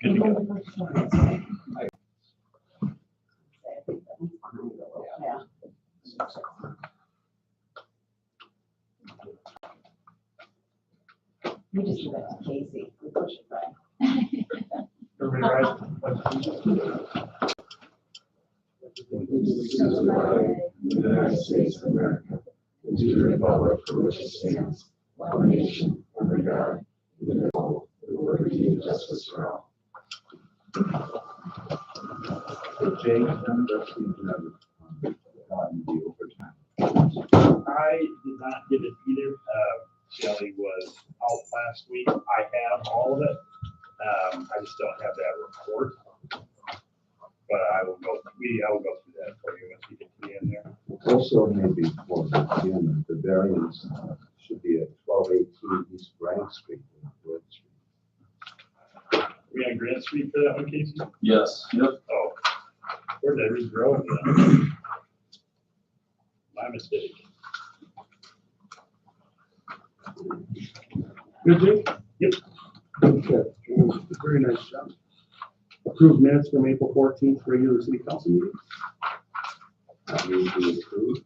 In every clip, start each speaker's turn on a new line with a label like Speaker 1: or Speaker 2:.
Speaker 1: Good to go.
Speaker 2: Yeah. We just do that to Casey. We push it back.
Speaker 3: Everybody rise.
Speaker 4: United States of America, and to the republic for which it stands, one nation, under God, indivisible, with liberty and justice for all.
Speaker 5: Jake,
Speaker 3: I did not get it either. Shelley was out last week. I have all of it. I just don't have that report. But I will go through that for you once we get to the end there.
Speaker 5: also maybe for the beginning, the variance should be at 1218 East Grant Street.
Speaker 3: We on Grant Street for that one, Casey?
Speaker 1: Yes. Yep.
Speaker 3: Oh, where did I read road? My mistake.
Speaker 6: Good, Jake?
Speaker 3: Yep.
Speaker 6: Okay, very nice job. Approved minutes from April 14th, regular city council meeting.
Speaker 5: Move to approve.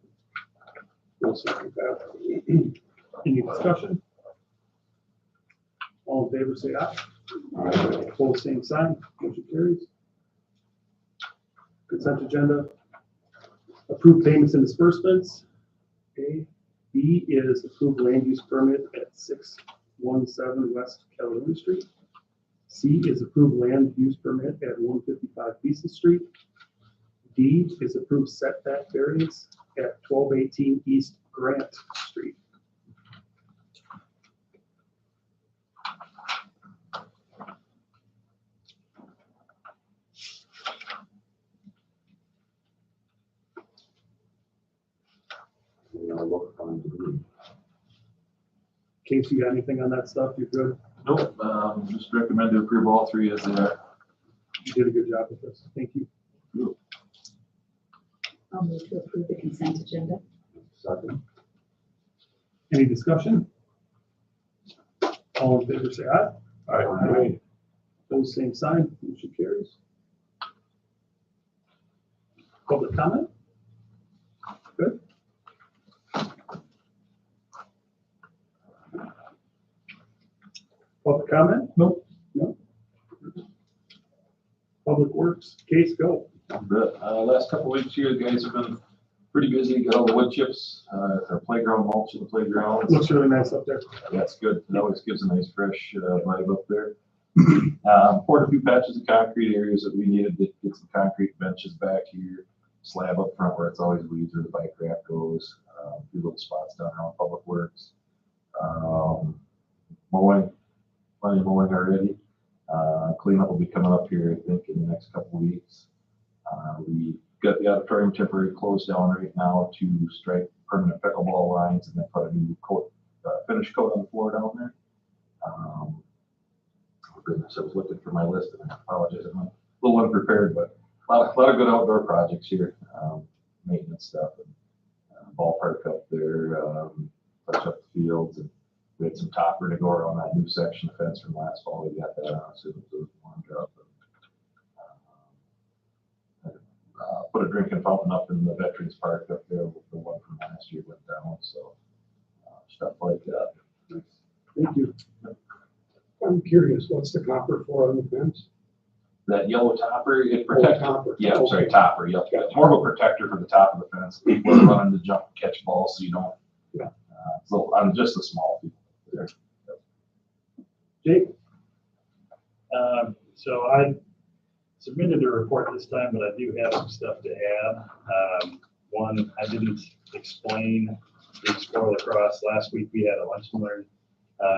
Speaker 6: We'll second that. Any discussion? All in favor, say aye.
Speaker 5: Aye.
Speaker 6: Opposed, same sign. Motion carries. Consent agenda. Approved payments and disbursements. A. B is approved land use permit at 617 West Caledonia Street. C is approved land use permit at 155 Beeson Street. D is approved setback variance at 1218 East Grant Street.
Speaker 5: Look on the green.
Speaker 6: Casey, you got anything on that stuff? You're good?
Speaker 1: Nope. Just recommend to approve all three as they are.
Speaker 6: You did a good job with this. Thank you.
Speaker 2: I'll move to approve the consent agenda.
Speaker 5: Second.
Speaker 6: Any discussion? All in favor, say aye.
Speaker 5: Aye.
Speaker 6: Opposed, same sign. Motion carries. Public comment? Good. Public comment? Nope. No. Public Works, Case, go.
Speaker 1: But last couple weeks here, the guys have been pretty busy. Got all the wood chips, our playground mulch in the playground.
Speaker 6: Looks really nice up there.
Speaker 1: That's good. It always gives a nice fresh vibe up there. Poured a few patches of concrete areas that we needed to get some concrete benches back here. Slab up front where it's always weeds where the bike rack goes. A few little spots down around Public Works. Mowing, plenty of mowing already. Cleanup will be coming up here, I think, in the next couple of weeks. We got the auditorium temporarily closed down right now to strike permanent pickleball lines and then put a new coat, finish coat on the floor down there. Oh goodness, I was looking for my list and I apologize, I'm a little unprepared, but a lot of good outdoor projects here, maintenance stuff, and ballpark up there, touch up the fields, and we had some topper to go around that new section of fence from last fall. We got that on, so it was warmed up. Put a drinking fountain up in the Veterans Park up there. The one from last year went down, so stuff like that.
Speaker 6: Thank you.
Speaker 7: I'm curious, what's the copper for on the fence?
Speaker 1: That yellow topper, it protects.
Speaker 7: Copper.
Speaker 1: Yeah, I'm sorry, topper. Yep. It's more of a protector for the top of the fence. People are running to jump and catch balls, so you don't.
Speaker 6: Yeah.
Speaker 1: So I'm just the small people there.
Speaker 6: Jake?
Speaker 3: So I submitted a report this time, but I do have some stuff to add. One, I didn't explain the Explore Lacrosse. Last week we had a lunch and learn.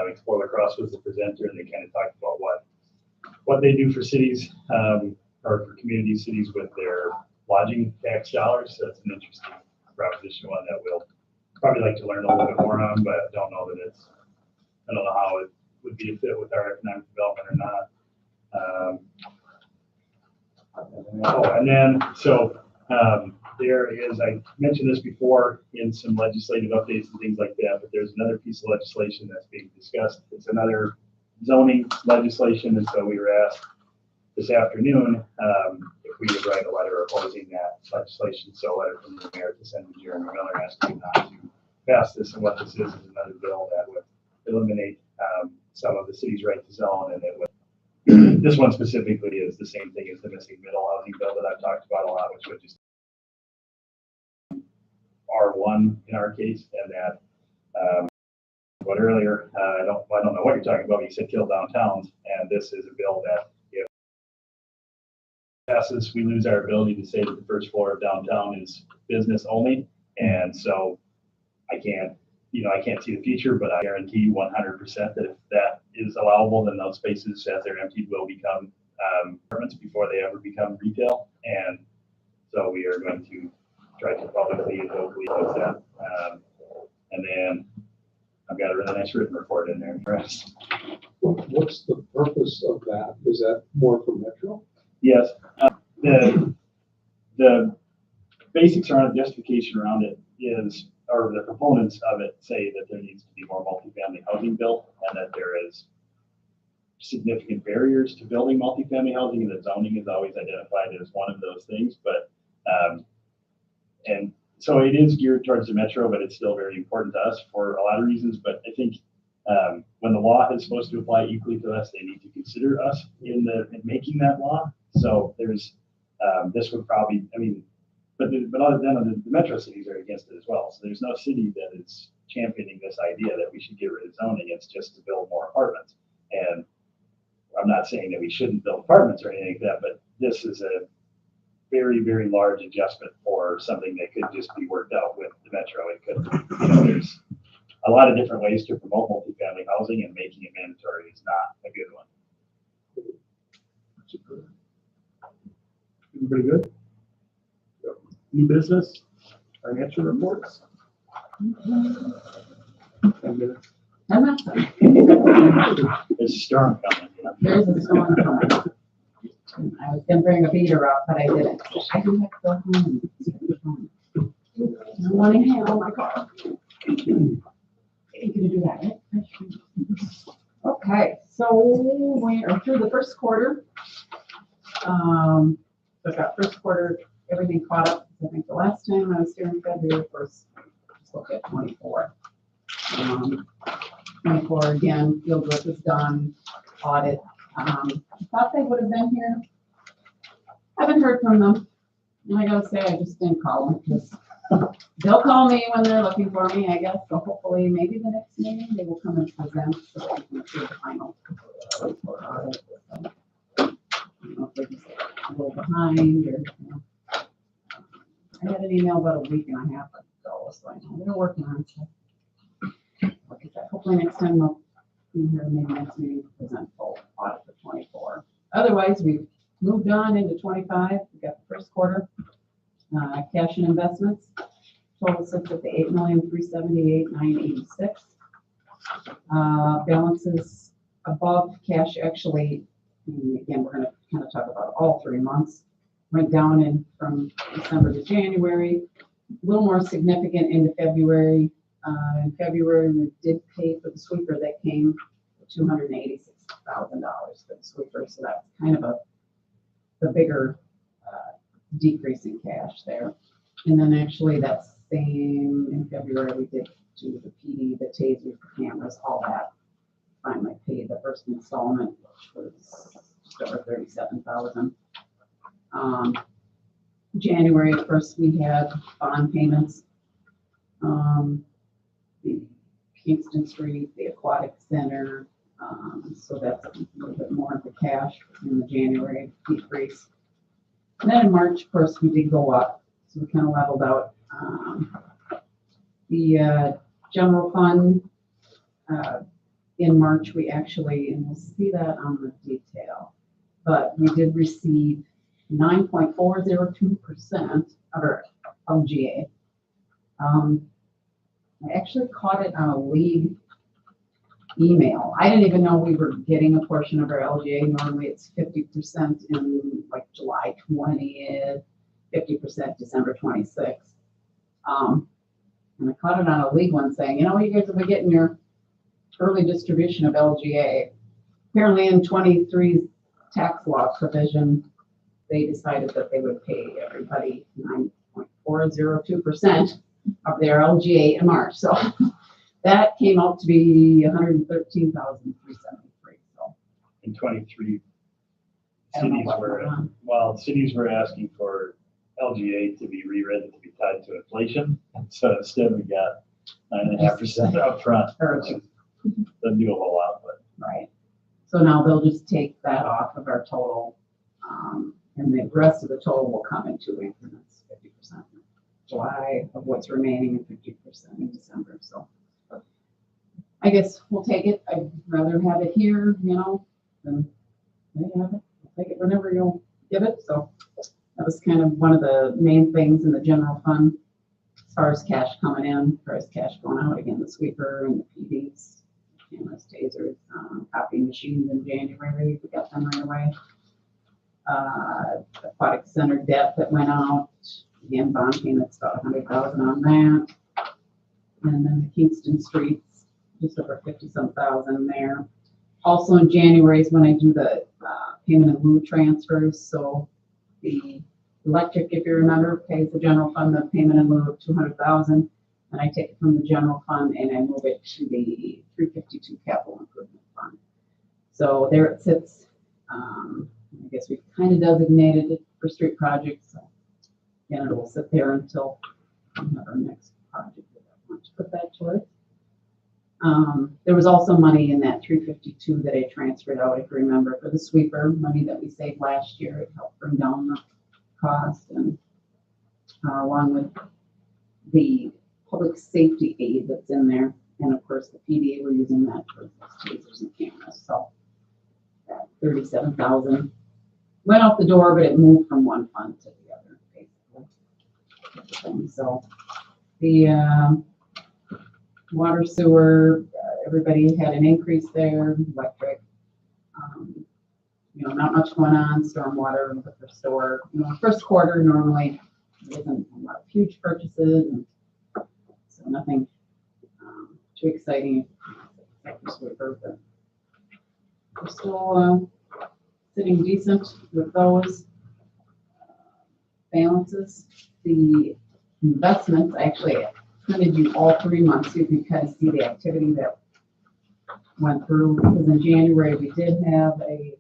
Speaker 3: Explore Lacrosse was the presenter, and they kind of talked about what they do for cities or for community cities with their lodging tax dollars. So that's an interesting proposition, one that we'll probably like to learn a little bit more on, but don't know that I don't know how it would be a fit with our economic development or not. There is, I mentioned this before in some legislative updates and things like that, but there's another piece of legislation that's being discussed. It's another zoning legislation, and so we were asked this afternoon, if we would write a letter opposing that legislation, so a letter from the mayor to send to Jeremy Miller asking him not to pass this, and what this is another bill that would eliminate some of the city's right to zone, and it would, this one specifically is the same thing as the missing middle housing bill that I've talked about a lot, which would just R1 in our case, and that, but earlier, I don't know what you're talking about, you said kill downtowns, and this is a bill that if passes, we lose our ability to say that the first floor of downtown is business only, and so I can't see the future, but I guarantee 100% that if that is allowable, then those spaces, as they're emptied, will become apartments before they ever become retail, and so we are going to try to publicly and vocally oppose that. And then I've got a really nice written report in there.
Speaker 7: What's the purpose of that? Is that more for Metro?
Speaker 3: Yes, the basics around the justification around it is, or the proponents of it say that there needs to be more multifamily housing built, and that there is significant barriers to building multifamily housing, and that zoning is always identified as one of those things. But and so it is geared towards the metro, but it's still very important to us for a lot of reasons. But I think when the law is supposed to apply equally to us, they need to consider us in making that law. So there's this would probably, I mean, but other than the metro cities are against it as well. So there's no city that is championing this idea that we should get rid of zoning. It's just to build more apartments. And I'm not saying that we shouldn't build apartments or anything like that, but this is a very, very large adjustment for something that could just be worked out with the metro. It could, there's a lot of different ways to promote multifamily housing, and making it mandatory is not a good one.
Speaker 6: Everybody good? New business, financial reports. 10 minutes.
Speaker 2: I'm not sorry.
Speaker 3: There's a storm coming.
Speaker 2: There's a storm coming. I was gonna bring a beater up, but I didn't. I do have to go home. I want to handle my car. You gonna do that, right? Okay, so we are through the first quarter. So I've got first quarter, everything caught up. I think the last time I was here in February was, let's look at 24. 24 again, field work is done, audit. I thought they would have been here. Haven't heard from them. And I gotta say, I just didn't call them because they'll call me when they're looking for me, I guess. So hopefully, maybe the next meeting they will come and present so that we can approve the final report audit. So, I don't know if they're just a little behind or, you know. I had an email about a week and a half ago, so I know they're working on it. Look at that. Hopefully next time they'll be here, maybe next meeting to present full audit for 24. Otherwise, we've moved on into 25. We got the first quarter, cash and investments. Total sits at the 8,378,986. Balances above cash actually. Again, we're going to kind of talk about all 3 months. Went down from December to January. A little more significant into February. In February, we did pay for the sweeper that came $286,000 for the sweeper. So that's kind of the bigger decrease in cash there. And then actually that same in February, we did do the PD, the tasers, the cameras, all that. Finally paid the first installment, which was just over $37,000. January 1st, we had bond payments. The Kingston Street, the Aquatic Center. So that's a little bit more of the cash in the January decrease. And then in March, of course, we did go up. So we kind of leveled out. The general fund, in March, we actually, and we'll see that on the detail, but we did receive 9.402% of our LGA. I actually caught it on a league email. I didn't even know we were getting a portion of our LGA. Normally it's 50% in like July 20th, 50% December 26th. And I caught it on a league one saying, you know, you guys will be getting your early distribution of LGA. Apparently in 23's tax law provision, they decided that they would pay everybody 9.402% of their LGA in March. So that came out to be $113,373. So
Speaker 3: In 23
Speaker 2: I don't know
Speaker 3: cities
Speaker 2: what
Speaker 3: were,
Speaker 2: went on.
Speaker 3: well, cities were asking for LGA to be rewritten to be tied to inflation. So instead we got 9.5% upfront, which is- doesn't do a whole lot, but
Speaker 2: Right. So now they'll just take that off of our total, and the rest of the total will come in 2 increments, 50% in July of what's remaining and 50% in December. So I guess we'll take it. I'd rather have it here, than they have it. I'll take it whenever you'll give it. So that was kind of one of the main things in the general fund as far as cash coming in, as far as cash going out. Again, the sweeper and the PDs. Cameras, tasers, copy machines in January, we got them right away. Aquatic center debt that went out, again, bond payments about 100,000 on that. And then the Kingston streets, just over 50-some thousand there. Also in January is when I do the payment in lieu transfers. So the electric, if you remember, pays the general fund the payment in lieu of 200,000. And I take it from the general fund and I move it to the 352 capital improvement fund. So there it sits. I guess we've kind of designated it for street projects. So again, it will sit there until we have our next project that I want to put that towards. There was also money in that 352 that I transferred out, if you remember, for the sweeper, money that we saved last year. It helped bring down the cost, and along with the public safety aid that's in there. And of course, the PDA, we're using that for tasers and cameras. So that 37,000 went out the door, but it moved from one fund to the other, basically. So the water, sewer, everybody had an increase there, electric. Not much going on, stormwater, liquor store. First quarter normally there isn't a lot of huge purchases, and so nothing too exciting except for sweeper, but we're still sitting decent with those balances. The investments, actually, I printed you all 3 months so you can kind of see the activity that went through. Because in January, we did have a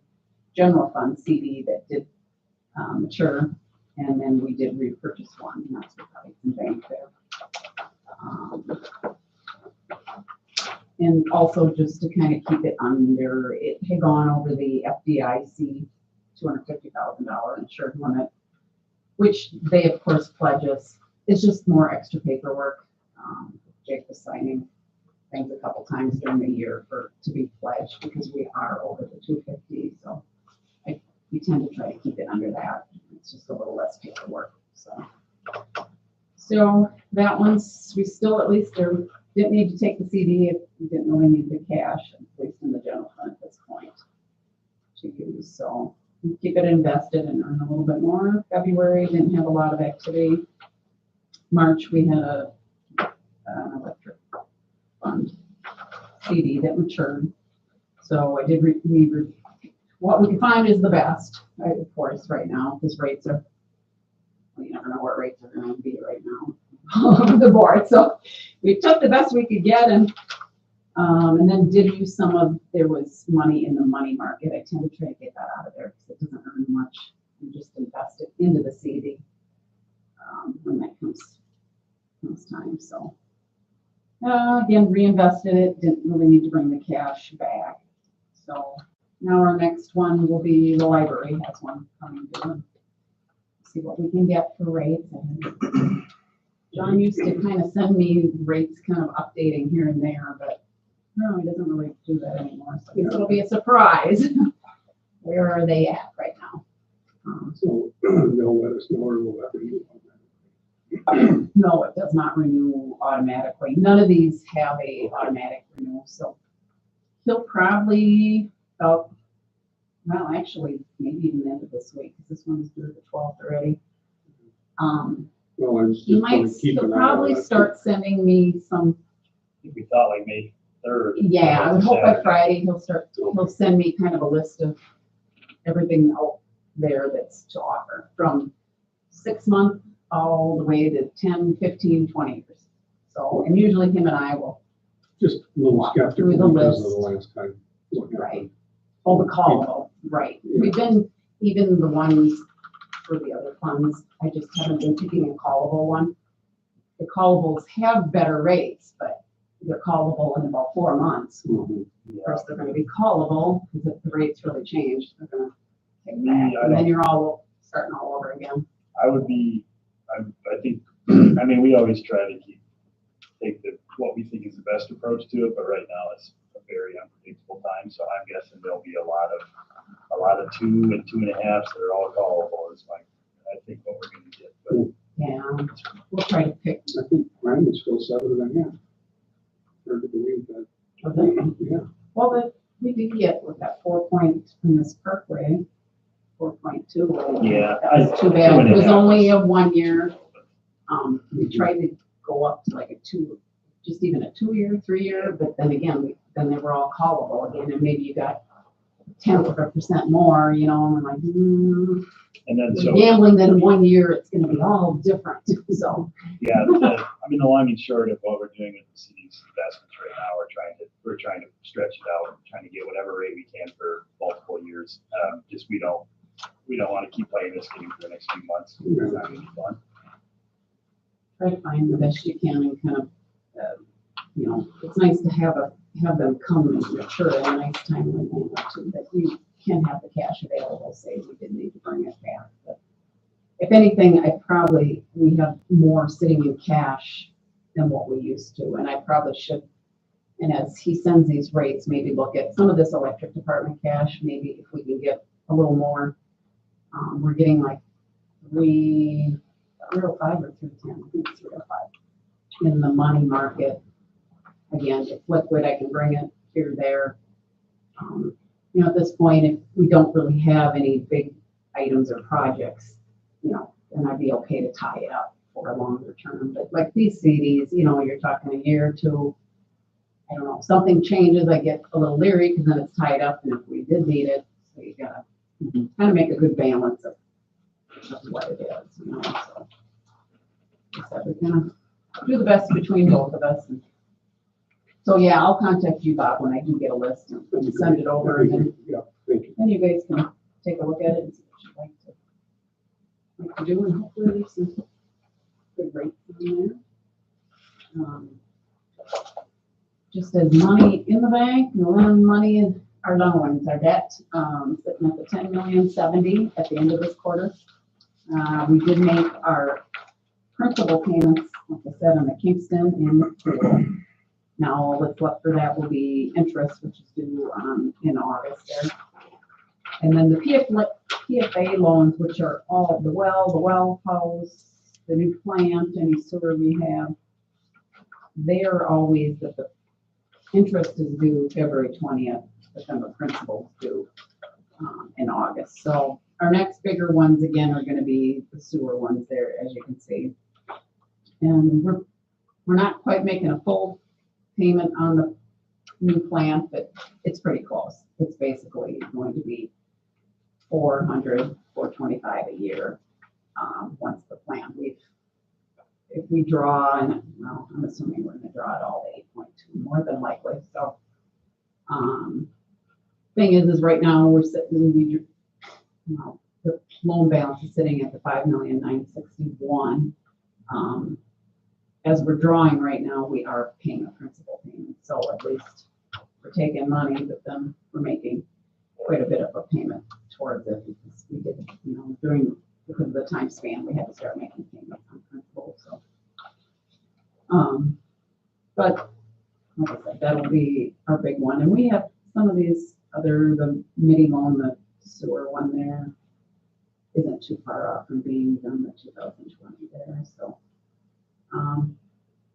Speaker 2: general fund CD that did mature, and then we did repurchase one, and that's what some bank there. And also just to kind of keep it under, it had gone over the FDIC $250,000 insured limit, which they of course pledge us. It's just more extra paperwork. Jake was signing things a couple times during the year to be pledged because we are over the 250. So we tend to try to keep it under that. It's just a little less paperwork. So that one's, we still at least didn't need to take the CD if we didn't really need the cash, at least in the general fund at this point to use. So we keep it invested and earn a little bit more. February didn't have a lot of activity. March we had an electric fund CD that matured. So I did what we can find is the best, right, of course, right now, because rates are, you never know what rates are going to be right now on the board. So we took the best we could get, and then did use some of, there was money in the money market. I tend to try to get that out of there because it doesn't earn much. You just invest it into the CD when that comes time. So again, reinvested it, didn't really need to bring the cash back. So now our next one will be the library has one coming due. See what we can get for rates. And John used to kind of send me rates kind of updating here and there, but no, he doesn't really do that anymore. So it'll be a surprise. Where are they at right now?
Speaker 7: So they'll let us know, or we'll have to use on that.
Speaker 2: No, it does not renew automatically. None of these have a automatic renewal. So he'll probably, well, actually, maybe even the end of this week, because this one's due the 12th already.
Speaker 7: Well, I was just
Speaker 2: He
Speaker 7: gonna
Speaker 2: might,
Speaker 7: keep
Speaker 2: he'll
Speaker 7: an eye on
Speaker 2: probably
Speaker 7: that.
Speaker 2: start sending me some,
Speaker 3: I think we thought like May 3rd.
Speaker 2: yeah, I would hope by
Speaker 3: Saturday.
Speaker 2: Friday he'll send me kind of a list of everything out there that's to offer, from 6 months all the way to 10, 15, 20 years. So, and usually him and I will,
Speaker 7: Just a little
Speaker 2: Walk through
Speaker 7: skeptical
Speaker 2: the
Speaker 7: because of
Speaker 2: list.
Speaker 7: the last time. what happened.
Speaker 2: right, oh, the callable, right. We've been, even the ones for the other funds, I just haven't been picking a callable one. The callables have better rates, but they're callable in about 4 months.
Speaker 7: Mhm.
Speaker 2: Of course, they're gonna be callable, because if the rates really change, they're gonna take
Speaker 3: Me,
Speaker 2: back,
Speaker 3: I
Speaker 2: and then
Speaker 3: don't-
Speaker 2: you're all starting all over again.
Speaker 3: I would be, I think, I mean, we always try to take what we think is the best approach to it, but right now it's a very unpredictable time, so I'm guessing there'll be a lot of 2 and 2.5s that are all callable is I think what we're gonna get, but
Speaker 2: Yeah, we'll try to pick.
Speaker 7: I think mine was still 7.5. Hard to believe that. Yeah.
Speaker 2: Well, we did get with that 4 point in this Parkway, 4.2.
Speaker 3: Yeah,
Speaker 2: That was too bad. It was
Speaker 3: 2.5
Speaker 2: only a 1 year. We tried to go up to like a 2, just even a 2-year, 3-year, but then again, then they were all callable again, and maybe you got 10% more, you know, and we're like,
Speaker 3: and then
Speaker 2: we're
Speaker 3: so,
Speaker 2: gambling that in 1 year, it's gonna be all different, so.
Speaker 3: yeah, I mean, the long and short of what we're doing with the city's investments right now, we're trying to stretch it out, trying to get whatever rate we can for multiple years. Just we don't want to keep playing this game for the next few months. It's not gonna be fun.
Speaker 2: Try to find the best you can and kind of, you know, it's nice to have them come and mature at a nice time when they want to, that we can have the cash available, say we did need to bring it back. But if anything, we have more sitting in cash than what we used to, and I probably should, and as he sends these rates, maybe look at some of this electric department cash, maybe if we can get a little more. We're getting like 305 or 310, I think it's 305 in the money market. Again, it's liquid, I can bring it here, there. You know, at this point, if we don't really have any big items or projects, you know, then I'd be okay to tie it up for a longer term. But like these CDs, you know, you're talking a year or two, I don't know, something changes, I get a little leery because then it's tied up, and if we did need it, so you gotta kind of make a good balance of what it is, you know, so. So we're gonna do the best between both of us. So yeah, I'll contact you, Bob, when I do get a list and send it over, and then,
Speaker 7: Yeah, thank you.
Speaker 2: then you guys can take a look at it and see what you'd like to do, and hopefully there's some good rates in there. Just as money in the bank, no money in our loans, our debt, sitting at the 10,070,000 at the end of this quarter. We did make our principal payments, like I said, on the Kingston and the pool. Now, all that's left for that will be interest, which is due in August there. And then the PFA loans, which are all the well house, the new plant, any sewer we have, they are always that the interest is due February 20th, but then the principal is due in August. So our next bigger ones again are going to be the sewer ones there, as you can see. And we're not quite making a full payment on the new plant, but it's pretty close. It's basically going to be $425 a year once the plant. If we draw, and well, I'm assuming we're going to draw it all to 8.2, more than likely. So, thing is right now we're sitting. The loan balance is sitting at the $5,961,000. As we're drawing right now, we are paying a principal payment. So at least we're taking money, but then we're making quite a bit of a payment towards it because we did, because of the time span, we had to start making payments on principal. So, but like I said, that'll be our big one. And we have some of these the mini loan, the sewer one there isn't too far off from being done the 2020 there. So,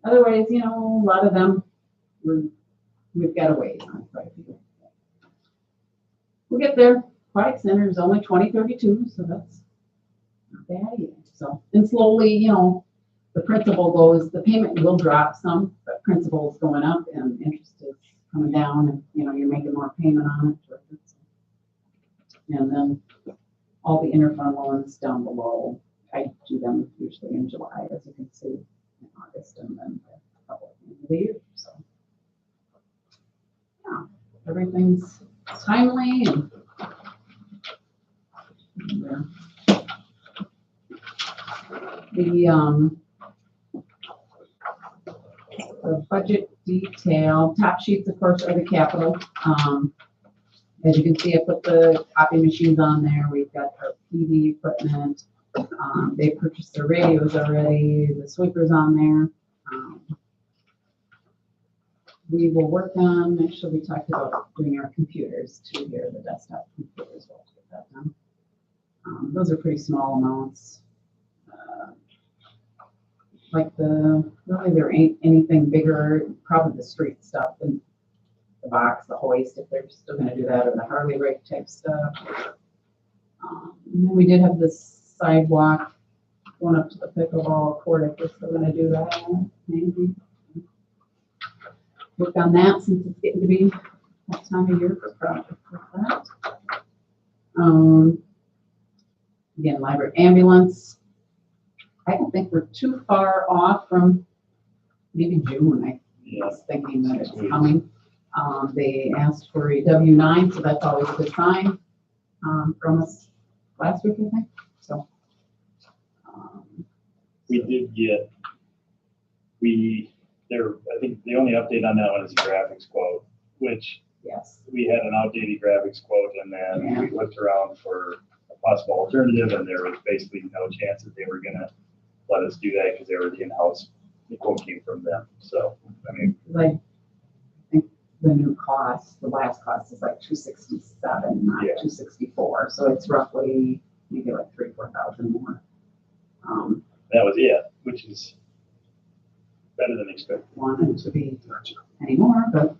Speaker 2: otherwise, a lot of them we've got a ways on quite a few. We'll get there. Aquatic Center is only 2032, so that's not bad either. So, and slowly, the the payment will drop some, but principal is going up and interest is coming down, and you're making more payment on it. And then all the interfund loans down below, I do them usually in July, as you can see, in August, and then a couple at the end of the year, so. Yeah, everything's timely and the budget detail, top sheets, of course, are the capital. As you can see, I put the copy machines on there. We've got our PD equipment. They purchased their radios already, the sweepers on there. We will work on, actually, we talked about doing our computers too here, the desktop computers. We'll get that done. Those are pretty small amounts. Like really there ain't anything bigger, probably the street stuff and the box, the hoist, if they're still gonna do that, or the Harley rig type stuff. And then we did have this sidewalk going up to the pickleball court, if we're still gonna do that, maybe. Work on that since it's getting to be that time of year for projects like that. Again, library ambulance. I don't think we're too far off from maybe June. I was thinking that it's coming. They asked for a W-9, so that's always a good sign from us last week, I think. So
Speaker 3: we did get, I think the only update on that one is a graphics quote, which
Speaker 2: yes,
Speaker 3: we had an outdated graphics quote, and then we looked around for a possible alternative, and there was basically no chance that they were gonna let us do that because they were the in-house. The quote came from them. So I mean,
Speaker 2: I think the new cost, the last cost is like $267, not $264. So it's roughly maybe like $3,000-4,000 more.
Speaker 3: that was it, which is better than expected.
Speaker 2: Wanted to be any more, but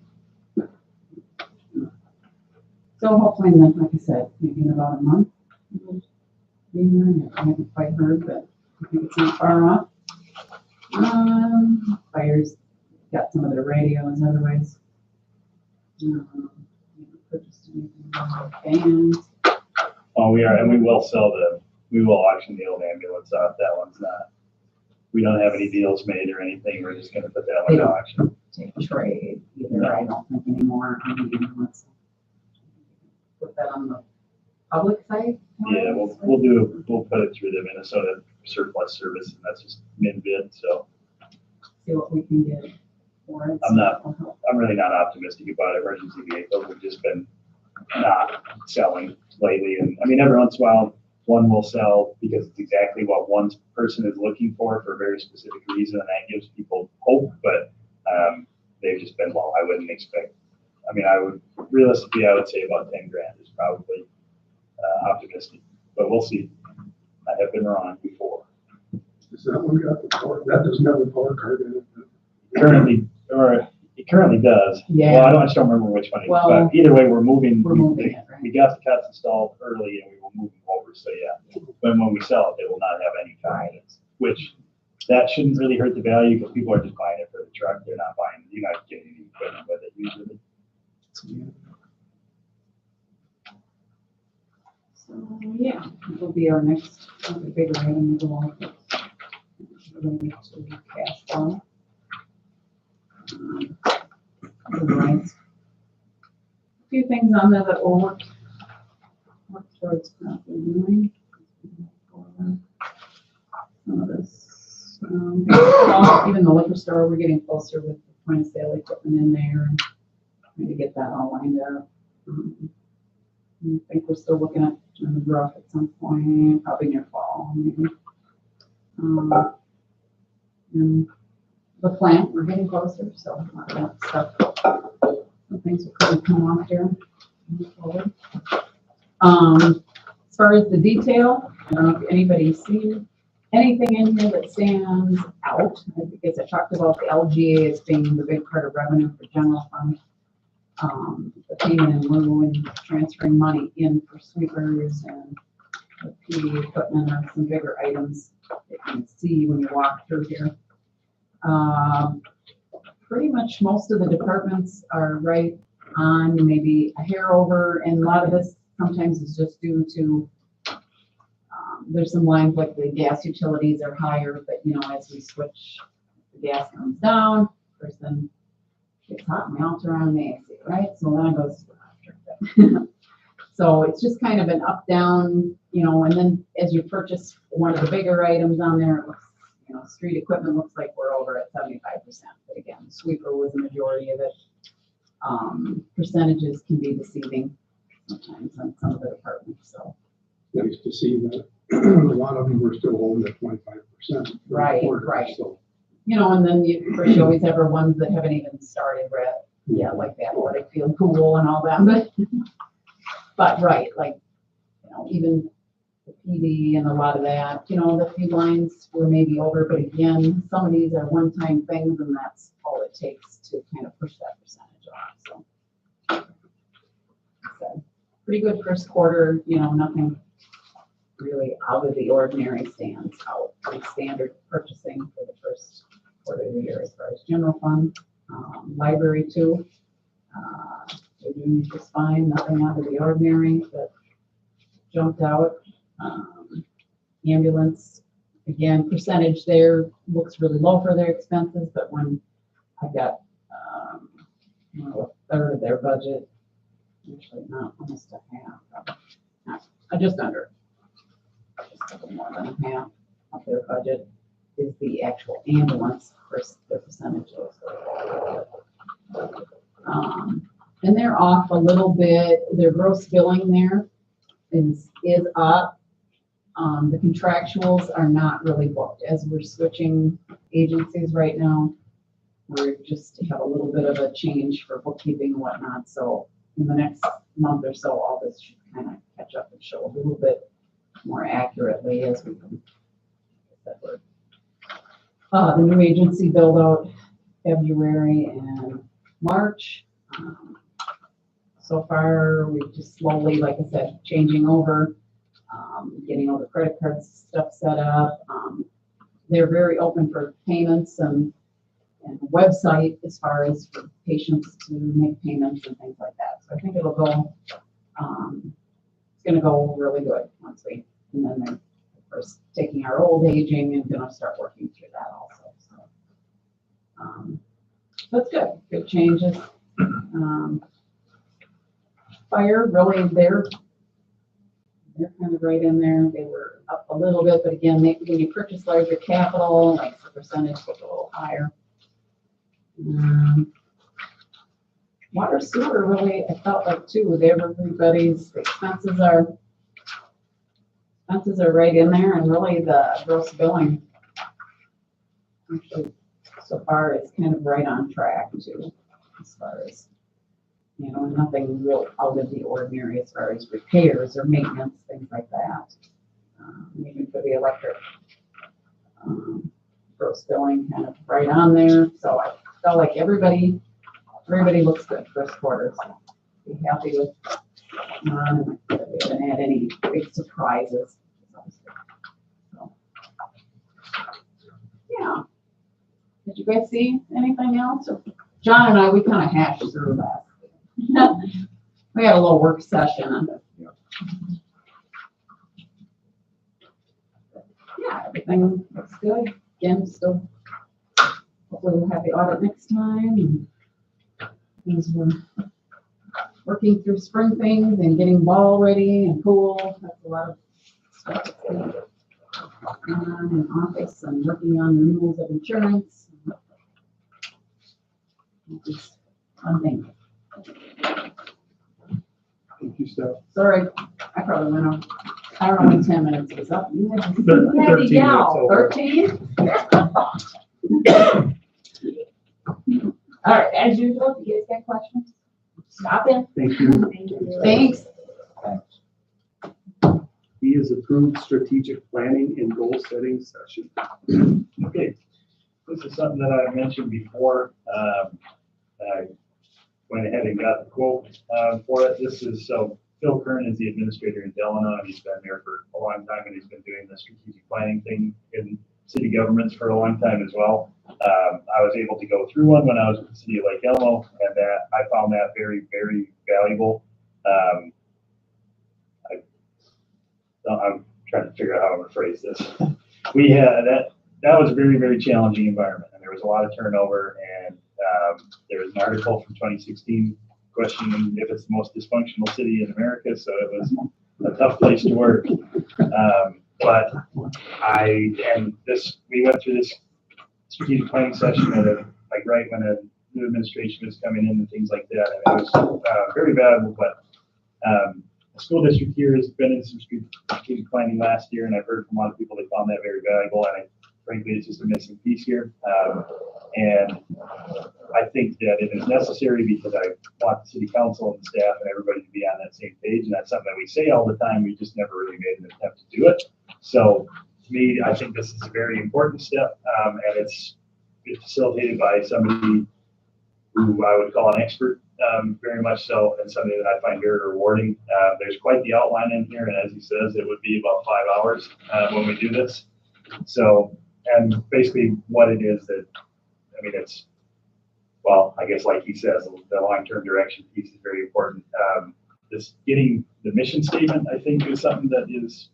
Speaker 2: so hopefully, like I said, maybe in about a month. We'll be here. I haven't quite heard, but I think it's not far off. Fires got some of their radios, otherwise. Purchased anything, fans.
Speaker 3: Oh, we are, and we will we will auction the old ambulance off. That one's not, we don't have any deals made or anything. We're just gonna put that one to auction.
Speaker 2: Take trade either, no. I don't think anymore. I mean, let's put that on the public site.
Speaker 3: Yeah, we'll put it through the Minnesota Surplus Service, and that's just min bid, so.
Speaker 2: See what we can get for it.
Speaker 3: I'm really not optimistic about emergency vehicles. We've just been not selling lately, and I mean, every once in a while, one will sell because it's exactly what one person is looking for a very specific reason, and that gives people hope, but they've just been low. I wouldn't expect, I mean, realistically, I would say about 10 grand is probably optimistic, but we'll see. I have been wrong before.
Speaker 7: Is that one got the power? That doesn't have the power card in it.
Speaker 3: It currently does.
Speaker 2: Yeah.
Speaker 3: Well, I just don't remember which one. But either way, we're moving.
Speaker 2: It, right?
Speaker 3: We got the cuts installed early, and we will move them over. So yeah, but when we sell it, they will not have any guidance, which that shouldn't really hurt the value because people are just buying it for the truck. They're not buying. You're not getting any equipment with it usually.
Speaker 2: So yeah, it'll be our next bigger item to go on. Cash flow. Right. A few things on there that will work towards probably doing. Some of this, even the liquor store, we're getting closer with the point of sale equipment in there and trying to get that all lined up. I think we're still looking at doing the roof at some point, probably near fall, maybe. And the plant, we're getting closer, so a lot of that stuff. Some things will probably come off here. As far as the detail, I don't know if anybody's seen anything in here that stands out. Because I talked about the LGA as being the big part of revenue for general fund. The payment in lieu and transferring money in for sweepers and the PD equipment are some bigger items that you can see when you walk through here. Pretty much most of the departments are right on, maybe a hair over, and a lot of this sometimes it's just due to, there's some lines like the gas utilities are higher, but you know, as we switch, the gas comes down, person gets hot and melts around the AC, right? So then it goes. So it's just kind of an up, down, you know, and then as you purchase one of the bigger items on there, it looks, you know, street equipment looks like we're over at 75%. But again, sweeper was the majority of it. Percentages can be deceiving sometimes on some of the departments, so.
Speaker 7: Nice to see that a lot of them were still holding at 25%.
Speaker 2: Right, right.
Speaker 7: So,
Speaker 2: You know, and then you, of course, you always have our ones that haven't even started yet. Yeah, like the athletic field pool and all that, but right, like, you know, even the PD and a lot of that, you know, the few lines were maybe over, but again, some of these are one-time things and that's all it takes to kind of push that percentage off, so. Pretty good first quarter, you know, nothing really out of the ordinary stands out. Pretty standard purchasing for the first quarter of the year as far as general fund. Library too. They're doing just fine, nothing out of the ordinary that jumped out. Ambulance, again, percentage there looks really low for their expenses, but when I got you know, a third of their budget, actually not almost a half, just under, just a little more than a half of their budget is the actual ambulance versus the percentages. And they're off a little bit. Their gross billing there is up. The contractuals are not really booked as we're switching agencies right now. We're just have a little bit of a change for bookkeeping and whatnot. So in the next month or so, all this should kind of catch up and show a little bit more accurately as we can. The new agency build out February and March. So far, we've just slowly, like I said, changing over, getting all the credit card stuff set up. They're very open for payments and website as far as for patients to make payments and things like that. So I think it'll go, it's going to go really good once we, and then they're, of course, taking our old aging and going to start working through that also. So that's good changes. Fire, really, they're kind of right in there. They were up a little bit, but again, when you purchase larger capital, like the percentage was a little higher. Water sewer, really, I felt like too, with everybody's expenses are right in there, and really the gross billing actually so far is kind of right on track too, as far as, you know, nothing real out of the ordinary as far as repairs or maintenance, things like that. Even for the electric gross billing kind of right on there. So I felt like everybody looks good first quarter. So be happy with. We haven't had any big surprises. So, yeah. Did you guys see anything else? John and I, we kind of hashed through that. We had a little work session on it. Yeah, everything looks good. Again, still, hopefully we'll have the audit next time. Things we're working through spring things and getting ball ready and pool. That's a lot of stuff to do. In office and working on renewals of insurance. Just one thing.
Speaker 7: thank you, Steph.
Speaker 2: Sorry, I probably went on. I don't know when 10 minutes is up. You had to
Speaker 6: 13
Speaker 2: yell.
Speaker 6: minutes
Speaker 2: 13? All right, as usual, if you guys got questions, stop in.
Speaker 6: Thank you.
Speaker 2: Thanks.
Speaker 6: B is approved strategic planning and goal setting session.
Speaker 3: Okay, this is something that I mentioned before. I went ahead and got the quote for it. This is, so Phil Kern is the administrator in Delano, and he's been there for a long time, and he's been doing the strategic planning thing in city governments for a long time as well. I was able to go through one when I was with the city of Lake Elmo, and that I found that very, very valuable. I'm trying to figure out how I'm gonna phrase this. We had, that was a very, very challenging environment, and there was a lot of turnover, and there was an article from 2016 questioning if it's the most dysfunctional city in America, so it was a tough place to work. But we went through this strategic planning session at like right when a new administration was coming in and things like that, and it was very valuable. But the school district here has been in some strategic planning last year, and I've heard from a lot of people they found that very valuable, and frankly, it's just a missing piece here. And I think that it is necessary because I want the city council and the staff and everybody to be on that same page, and that's something that we say all the time, we just never really made an attempt to do it. So to me, I think this is a very important step, and it's facilitated by somebody who I would call an expert, very much so, and something that I find very rewarding. There's quite the outline in here, and as he says, it would be about 5 hours when we do this. So, and basically what it is that, I mean, it's, well, I guess like he says, the long-term direction piece is very important. This getting the mission statement, I think, is something that is,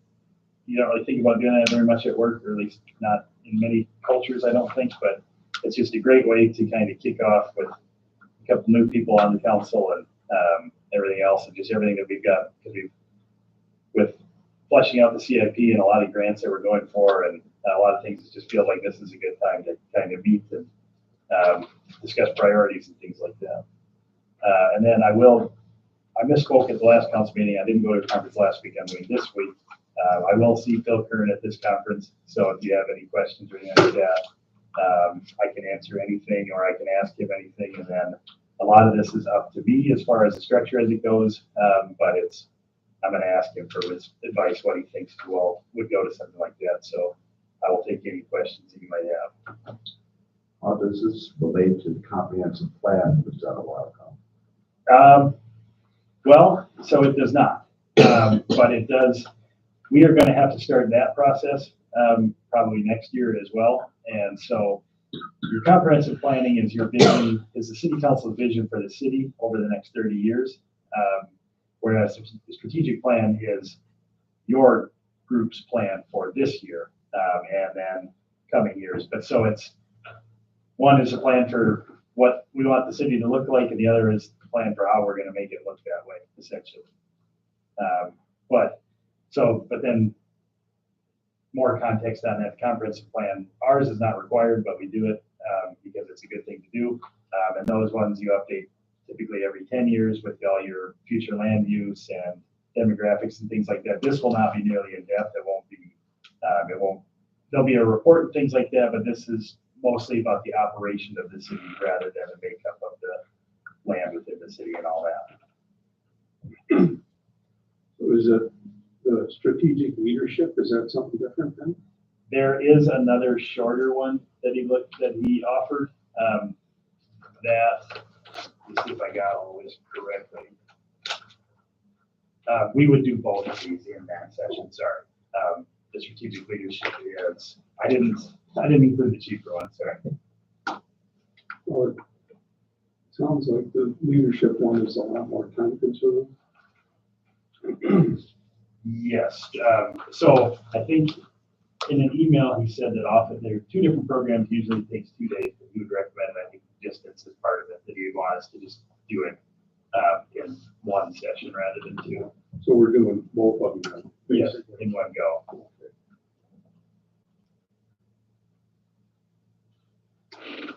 Speaker 3: you don't really think about doing that very much at work, or at least not in many cultures, I don't think, but it's just a great way to kind of kick off with a couple new people on the council and everything else, and just everything that we've got, because with fleshing out the CIP and a lot of grants that we're going for, and a lot of things, it just feels like this is a good time to kind of meet and discuss priorities and things like that. And then I misspoke at the last council meeting. I didn't go to a conference last week. I'm doing this week. I will see Phil Kern at this conference. So if you have any questions or anything like that, I can answer anything, or I can ask him anything. And then a lot of this is up to me as far as the structure as it goes. But I'm going to ask him for his advice, what he thinks would go to something like that. So I will take any questions that you might have.
Speaker 5: How does this relate to the comprehensive plan that was done a while ago?
Speaker 3: Well, so it does not, but it does. We are going to have to start that process probably next year as well. And so your comprehensive planning is your vision, is the city council's vision for the city over the next 30 years. Whereas the strategic plan is your group's plan for this year and then coming years. But so it's, one is a plan for what we want the city to look like, and the other is the plan for how we're going to make it look that way, essentially. But then more context on that comprehensive plan. Ours is not required, but we do it because it's a good thing to do. And those ones you update typically every 10 years with all your future land use and demographics and things like that. This will not be nearly in depth. It won't be, there'll be a report and things like that, but this is mostly about the operation of the city rather than the makeup of the land within the city and all that.
Speaker 7: So is it the strategic leadership? Is that something different then?
Speaker 3: There is another shorter one that he offered. Let's see if I got all this correctly. We would do both of these in that session. Sorry. The strategic leadership is. I didn't include the cheaper one. Sorry.
Speaker 7: Well, it sounds like the leadership one is a lot more time consuming.
Speaker 3: Yes. So I think in an email he said that often there are two different programs. Usually it takes 2 days. But he would recommend, I think, distance as part of it. That he would want us to just do it in one session rather than two.
Speaker 7: So we're doing both of them then?
Speaker 3: Yes, in one go.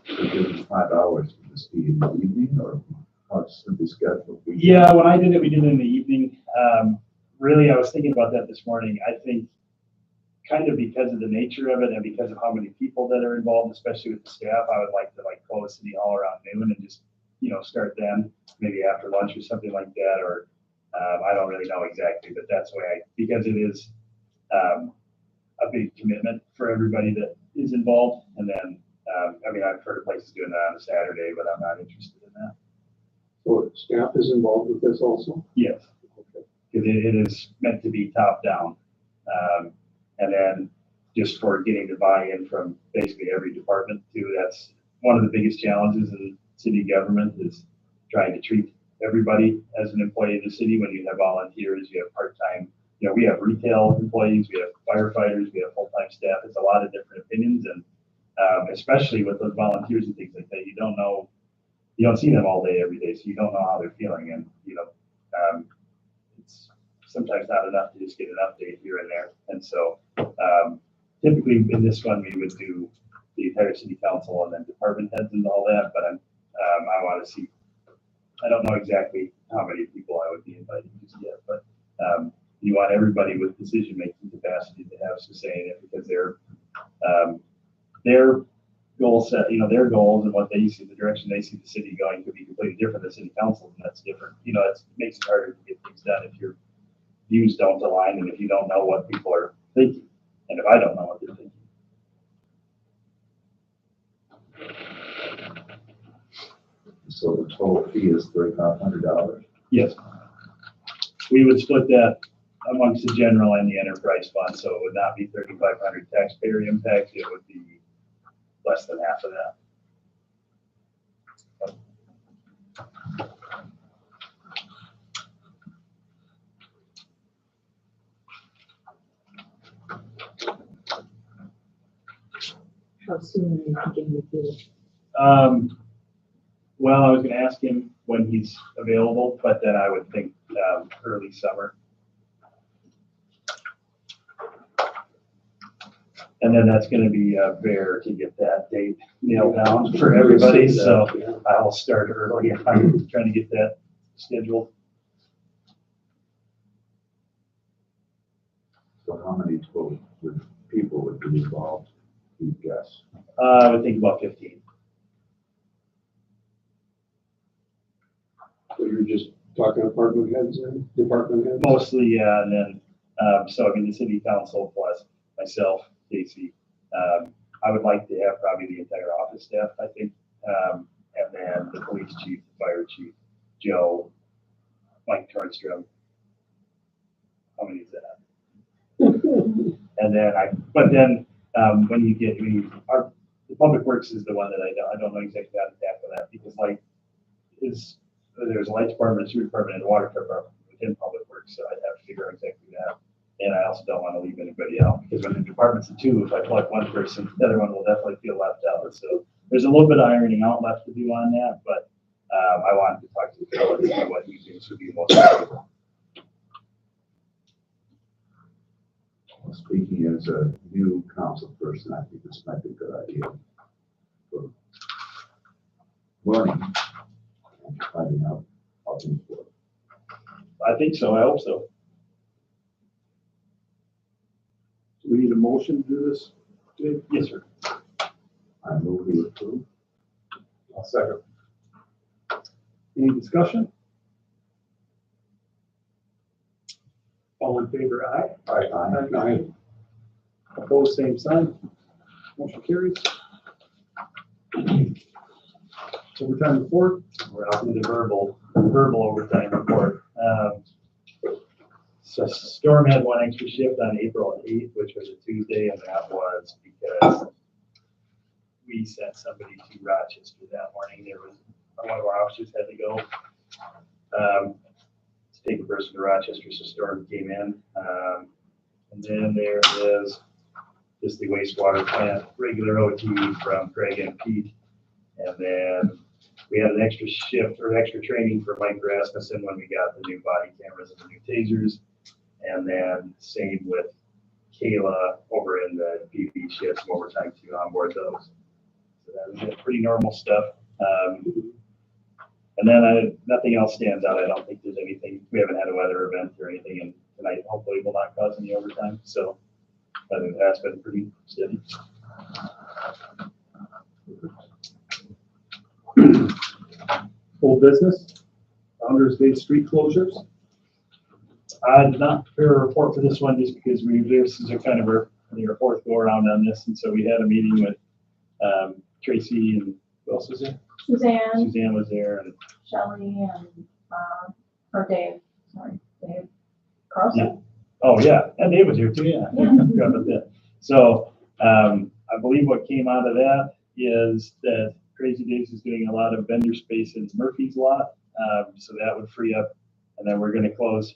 Speaker 5: So give us 5 hours for this be in the evening, or how it's to be scheduled?
Speaker 3: Yeah, when I did it, we did it in the evening. Really, I was thinking about that this morning. I think kind of because of the nature of it and because of how many people that are involved, especially with the staff, I would like to close City Hall around noon and just, start then, maybe after lunch or something like that, or I don't really know exactly, but that's the way because it is a big commitment for everybody that is involved. And then, I've heard of places doing that on a Saturday, but I'm not interested in that.
Speaker 7: So staff is involved with this also?
Speaker 3: Yes, because it is meant to be top down. And then just for getting the buy-in from basically every department too, that's one of the biggest challenges in city government is trying to treat everybody as an employee of the city. When you have volunteers, you have part-time, you know, we have retail employees, we have firefighters, we have full-time staff. It's a lot of different opinions, and especially with those volunteers and things like that, you don't know, you don't see them all day, every day, so you don't know how they're feeling. And, you know, it's sometimes not enough to just get an update here and there. And so typically in this one, we would do the entire city council and then department heads and all that, but I want to see, I don't know exactly how many people I would be inviting just yet, but you want everybody with decision-making capacity to have some say in it, because their goal set, you know, their goals and what they see, the direction they see the city going could be completely different than city council, and that's different. You know, it makes it harder to get things done if your views don't align and if you don't know what people are thinking, and if I don't know what they're thinking.
Speaker 5: So the total fee is $3,500.
Speaker 3: Yes. We would split that amongst the general and the enterprise fund, so it would not be 3,500 taxpayer impact, it would be less than half of that.
Speaker 8: How soon are you thinking with you?
Speaker 3: Well, I was gonna ask him when he's available, but then I would think early summer. And then that's gonna be fair to get that date nailed down for everybody, so I'll start early. I'm trying to get that scheduled.
Speaker 5: So how many total people would be involved, you guess?
Speaker 3: I would think about 15.
Speaker 7: So you're just talking apartment heads and department heads?
Speaker 3: Mostly, yeah, and then, so I mean, the city council plus myself, Casey. I would like to have probably the entire office staff, I think, and then the police chief, the fire chief, Joe, Mike Tornstrom. How many is that? And then when you get, the public works is the one that I don't know exactly how to tackle that, because like, there's a light department, a sewer department, and a water department within public works, so I'd have to figure out exactly that. And I also don't want to leave anybody out, because when the department's of two, if I plug one person, the other one will definitely feel left out. So there's a little bit of ironing out left to do on that, but I wanted to talk to Phil and see what he thinks would be most valuable.
Speaker 5: Well, speaking as a new council person, I think this might be a good idea for learning and finding out how things work.
Speaker 3: I think so. I hope so.
Speaker 7: Do we need a motion to do this, Dave?
Speaker 3: Yes, sir.
Speaker 5: I move we approve.
Speaker 7: I'll second.
Speaker 6: Any discussion? All in favor, aye.
Speaker 5: Aye.
Speaker 6: Opposed, same sign. Motion carries. Overtime report.
Speaker 3: We're out to the verbal overtime report. So Storm had one extra shift on April 8th, which was a Tuesday, and that was because we sent somebody to Rochester that morning. There was, one of our officers had to go to take a person to Rochester, so Storm came in. And then there is just the wastewater plant, regular OT from Craig and Pete. And then we had an extra shift or extra training for Mike Rasmussen when we got the new body cameras and the new tasers. And then same with Kayla over in the PV shift, some overtime to onboard those. So that was pretty normal stuff. And then nothing else stands out. I don't think there's anything, we haven't had a weather event or anything, and tonight hopefully will not cause any overtime. So I think that's been pretty steady.
Speaker 6: Full business. Founder's Day street closures.
Speaker 3: I did not prepare a report for this one just because this is a kind of our fourth go around on this. And so we had a meeting with Tracy and who else was there? Suzanne was there, and
Speaker 8: Shelley, and or Dave. Sorry, Dave Carlson.
Speaker 3: yeah. Oh yeah, and Dave was here too. Yeah.
Speaker 8: Yeah.
Speaker 3: Forgot about that. So I believe what came out of that is that Crazy Days is doing a lot of vendor space in Murphy's lot. So that would free up, and then we're going to close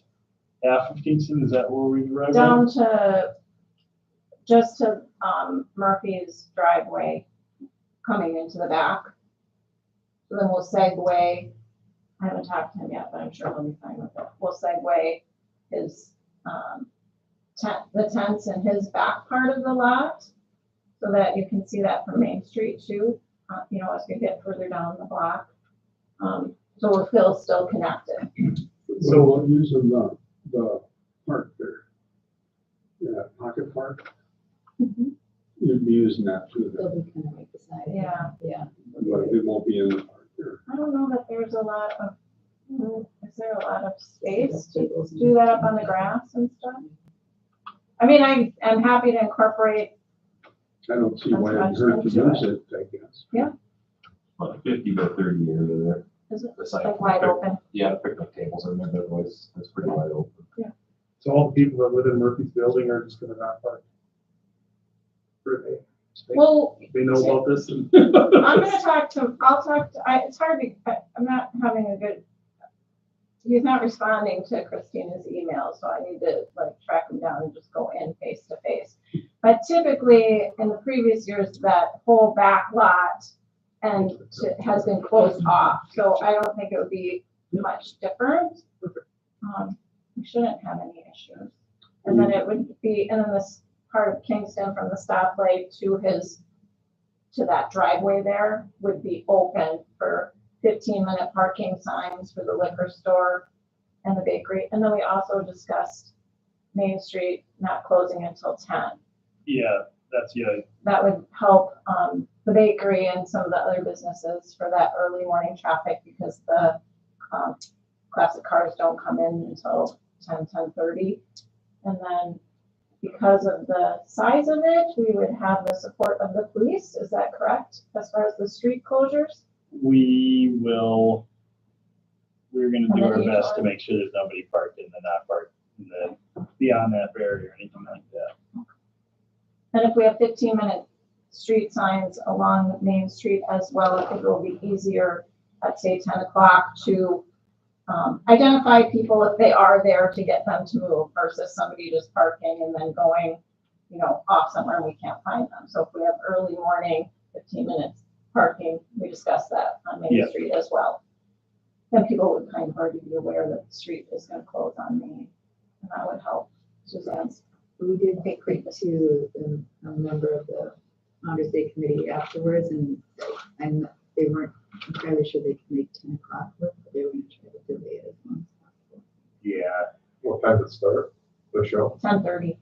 Speaker 3: half of Kingston, is that where we drive?
Speaker 9: Down to, just to, Murphy's driveway coming into the back. So then we'll segue, I haven't talked to him yet, but I'm sure he'll be fine with it. We'll segue his, the tents in his back part of the lot so that you can see that from Main Street too, you know, as we get further down the block. So we'll feel still connected.
Speaker 7: So we're using the park there. Yeah, pocket park,
Speaker 9: Mhm.
Speaker 7: you'd be using that too.
Speaker 8: They'll
Speaker 7: then.
Speaker 8: be kind of right beside it.
Speaker 9: Yeah.
Speaker 8: Yeah.
Speaker 7: But it won't be in the park there.
Speaker 9: I don't know that there's a lot of, is there a lot of space to do that up on the grass and stuff? I mean, I'm happy to incorporate,
Speaker 7: I don't see why it hurt to use it, I guess.
Speaker 1: Like 50 by 30 area there.
Speaker 9: is it
Speaker 1: The site.
Speaker 9: like wide open?
Speaker 1: Yeah, picnic tables in there, but otherwise it's pretty wide open.
Speaker 6: So all the people that live in Murphy's building are just gonna not park. For a day.
Speaker 9: Well,
Speaker 6: They know about this and.
Speaker 9: I'm gonna talk to, it's hard to, I'm not having a good, he's not responding to Christina's email, so I need to like track him down and just go in face to face. But typically, in the previous years, that whole back lot has been closed off, so I don't think it would be much different. We shouldn't have any issues. And then it would be, and then this part of Kingston from the stoplight to that driveway there would be open for 15-minute parking signs for the liquor store and the bakery. And then we also discussed Main Street not closing until 10.
Speaker 3: Yeah,
Speaker 9: That would help the bakery and some of the other businesses for that early morning traffic because the classic cars don't come in until 10:30. And then because of the size of it, we would have the support of the police. Is that correct? As far as the street closures?
Speaker 3: we're gonna do
Speaker 9: And
Speaker 3: our
Speaker 9: then
Speaker 3: best to make sure there's nobody parked in the not parked in the beyond that barrier or anything like that.
Speaker 9: And if we have 15-minute street signs along Main Street as well, I think it will be easier at say 10 o'clock to identify people if they are there to get them to move versus somebody just parking and then going, you know, off somewhere and we can't find them. So if we have early morning, 15 minutes parking, we discussed that on Main
Speaker 3: Yeah.
Speaker 9: Street as well. Then people would kind of already be aware that the street is going to close on Main, and that would help Suzanne's.
Speaker 8: We did speak to a member of the Founders Day Committee afterwards, and they weren't entirely sure they could make 10 o'clock work, but they were going to try to delay it as long as possible.
Speaker 3: Yeah,
Speaker 5: What time it start, the show?
Speaker 9: 10:30.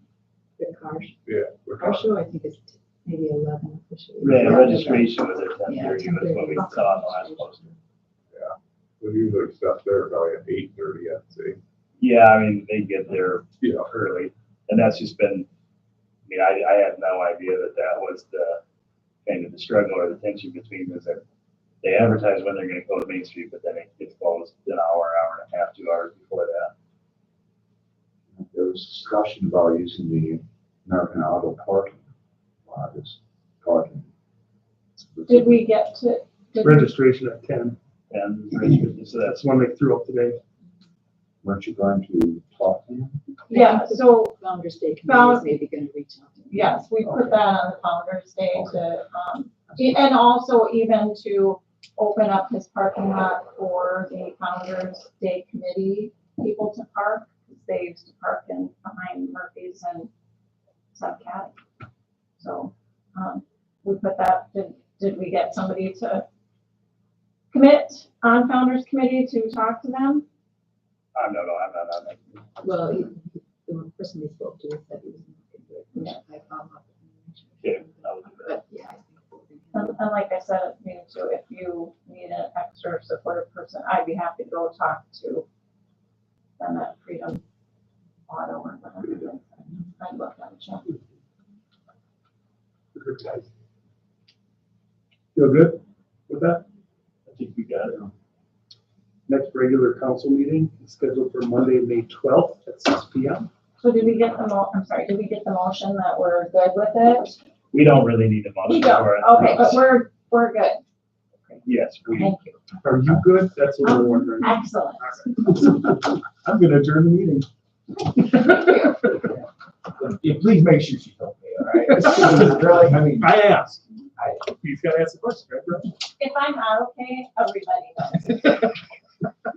Speaker 8: The car,
Speaker 5: Yeah.
Speaker 8: car show, I think is maybe 11 officially.
Speaker 3: the registration was at 10:30,
Speaker 8: Yeah,
Speaker 3: was what we saw on the last poster.
Speaker 5: We usually stuff there probably at 8:30, I'd say.
Speaker 3: Yeah, I mean, they get there
Speaker 5: Yeah.
Speaker 3: early, and that's just been, I mean, I had no idea that was the kind of the struggle or the tension between was that they advertise when they're gonna close Main Street, but then it gets closed an hour and a half, 2 hours before that.
Speaker 5: There was discussion about using the American Auto parking lot as parking.
Speaker 9: Did we get to? did we-
Speaker 6: Registration at 10.
Speaker 3: And so
Speaker 6: That's one they threw up today.
Speaker 5: Weren't you going to talk to him?
Speaker 9: Yeah, so
Speaker 8: Founders Day Committee is maybe going to reach out to them.
Speaker 9: yes, we put that on the Founder's Day to, and also even to open up his parking lot for the Founder's Day Committee people to park. They used to park in behind Murphy's and Subcat. So, we put that, did we get somebody to commit on Founders Committee to talk to them?
Speaker 3: I'm not on that.
Speaker 8: Well, the one person we spoke to said he was not going to do it. I followed up.
Speaker 3: Yeah, I would do that.
Speaker 8: But yeah, I think we'll do that.
Speaker 9: And like I said, at the meeting too, if you need an extra supportive person, I'd be happy to go talk to them at Freedom Auto or whatever. it is. I'd love to have a chat.
Speaker 6: Good guys. Feel good with that?
Speaker 3: I think we got it.
Speaker 6: Next regular council meeting is scheduled for Monday, May 12th at 6 p.m.
Speaker 9: So did we get the did we get the motion that we're good with it?
Speaker 3: We don't really need a
Speaker 9: We
Speaker 3: motion
Speaker 9: don't,
Speaker 3: for it.
Speaker 9: okay, but we're good.
Speaker 3: Yes, we,
Speaker 9: Thank you.
Speaker 6: Are you good? That's what we're wondering.
Speaker 9: Excellent.
Speaker 6: I'm going to adjourn the meeting.
Speaker 10: Yeah, please make sure she's okay, all right? Really, I mean,
Speaker 6: I asked. He's gotta ask the question, right, bro?
Speaker 9: If I'm not okay, everybody knows.